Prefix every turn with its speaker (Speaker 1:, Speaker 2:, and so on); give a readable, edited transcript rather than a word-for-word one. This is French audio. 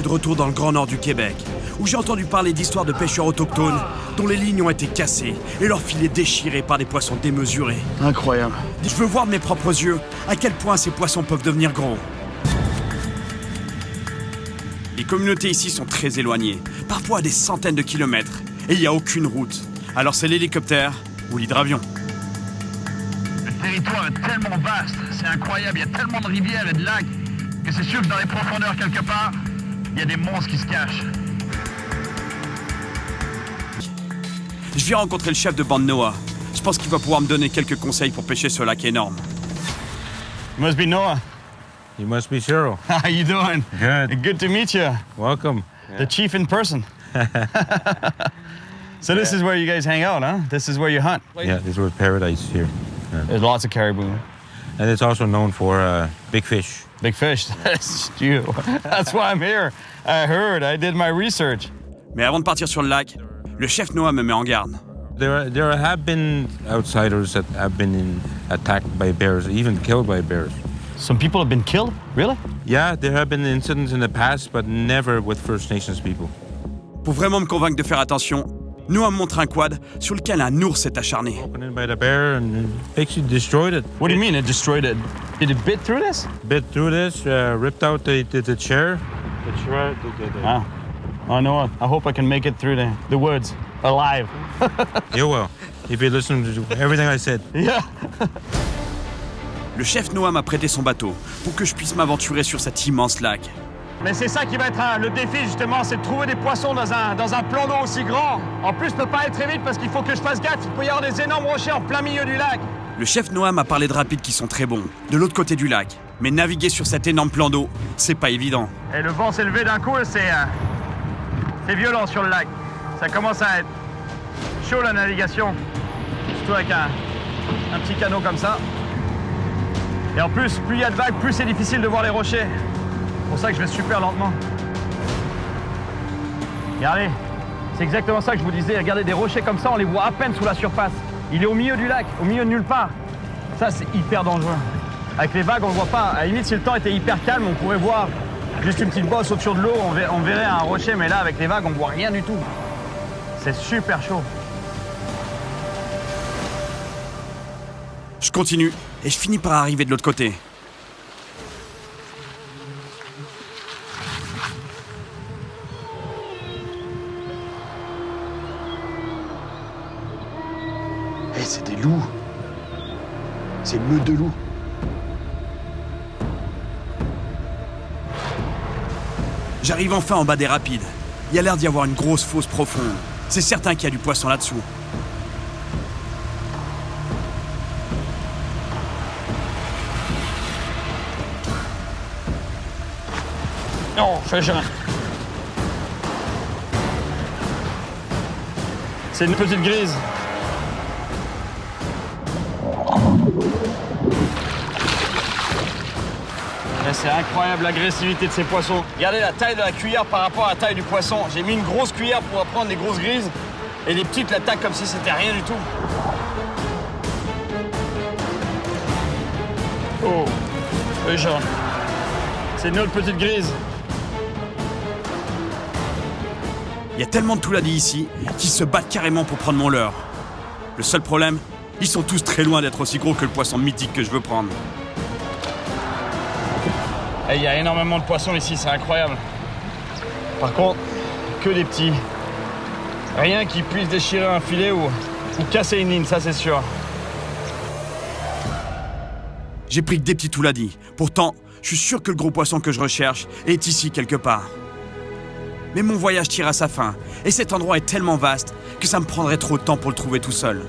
Speaker 1: suis de retour dans le Grand Nord du Québec, où j'ai entendu parler d'histoires de pêcheurs autochtones dont les lignes ont été cassées et leurs filets déchirés par des poissons démesurés.
Speaker 2: Incroyable.
Speaker 1: Je veux voir de mes propres yeux à quel point ces poissons peuvent devenir gros. Les communautés ici sont très éloignées, parfois à des centaines de kilomètres, et il n'y a aucune route. Alors c'est l'hélicoptère ou l'hydravion.
Speaker 3: Le territoire est tellement vaste, c'est incroyable, il y a tellement de rivières et de lacs que c'est sûr que dans les profondeurs quelque part, il y a des monstres qui se cachent.
Speaker 1: Je viens rencontrer le chef de bande Noah. Je pense qu'il va pouvoir me donner quelques conseils pour pêcher ce lac énorme.
Speaker 3: You must be Noah.
Speaker 4: You must be Cheryl.
Speaker 3: How you doing?
Speaker 4: Good.
Speaker 3: Good to meet you.
Speaker 4: Welcome.
Speaker 3: The chief in person. So this is where you guys hang out, huh? This is where you hunt.
Speaker 4: Yeah, this was paradise here.
Speaker 3: There's lots of caribou.
Speaker 4: And it's also known for big fish.
Speaker 3: Big fish, that's you. That's why I'm here. I heard, I did my research.
Speaker 1: Mais avant de partir sur le lac, le chef Noah me met en garde.
Speaker 4: There have been outsiders that have been attacked by bears, even killed by bears.
Speaker 3: Some people have been killed? Really?
Speaker 4: Yeah, there have been incidents in the past, but never with First Nations people.
Speaker 1: Pour vraiment me convaincre de faire attention, Noah me montre un quad sur lequel un ours s'est acharné.
Speaker 4: Broken in by the bear and basically destroyed it.
Speaker 3: What do you mean it destroyed it? Did it bit through this?
Speaker 4: Bit through this, ripped out the chair. The chair.
Speaker 3: Wow. Oh, Noah, I hope I can make it through the woods alive.
Speaker 4: You will, if you listen to everything I said.
Speaker 3: Yeah.
Speaker 1: Le chef Noah m'a prêté son bateau pour que je puisse m'aventurer sur cet immense lac.
Speaker 3: Mais c'est ça qui va être le défi justement, c'est de trouver des poissons dans un plan d'eau aussi grand. En plus, je peux pas aller très vite parce qu'il faut que je fasse gaffe. Il peut y avoir des énormes rochers en plein milieu du lac.
Speaker 1: Le chef Noah m'a parlé de rapides qui sont très bons, de l'autre côté du lac. Mais naviguer sur cet énorme plan d'eau, c'est pas évident.
Speaker 3: Et le vent s'est levé d'un coup, c'est violent sur le lac. Ça commence à être chaud la navigation, surtout avec un petit canot comme ça. Et en plus, plus il y a de vagues, plus c'est difficile de voir les rochers. C'est pour ça que je vais super lentement. Regardez, c'est exactement ça que je vous disais. Regardez, des rochers comme ça, on les voit à peine sous la surface. Il est au milieu du lac, au milieu de nulle part. Ça, c'est hyper dangereux. Avec les vagues, on ne voit pas. À la limite, si le temps était hyper calme, on pourrait voir juste une petite bosse au-dessus de l'eau, on verrait un rocher. Mais là, avec les vagues, on ne voit rien du tout. C'est super chaud.
Speaker 1: Je continue et je finis par arriver de l'autre côté.
Speaker 2: Hey, c'est des loups. C'est une meute de loups.
Speaker 1: J'arrive enfin en bas des rapides. Il y a l'air d'y avoir une grosse fosse profonde. C'est certain qu'il y a du poisson là-dessous.
Speaker 3: Non, fais jamais. C'est une petite grise. C'est incroyable l'agressivité de ces poissons. Regardez la taille de la cuillère par rapport à la taille du poisson. J'ai mis une grosse cuillère pour prendre des grosses grises et les petites l'attaquent comme si c'était rien du tout. Oh, jaune. C'est une autre petite grise.
Speaker 1: Il y a tellement de touladis ici qu'ils se battent carrément pour prendre mon leurre. Le seul problème, ils sont tous très loin d'être aussi gros que le poisson mythique que je veux prendre.
Speaker 3: Il y a énormément de poissons ici, c'est incroyable. Par contre, que des petits. Rien qui puisse déchirer un filet ou casser une ligne, ça c'est sûr.
Speaker 1: J'ai pris que des petits touladis. Pourtant, je suis sûr que le gros poisson que je recherche est ici quelque part. Mais mon voyage tire à sa fin, et cet endroit est tellement vaste que ça me prendrait trop de temps pour le trouver tout seul.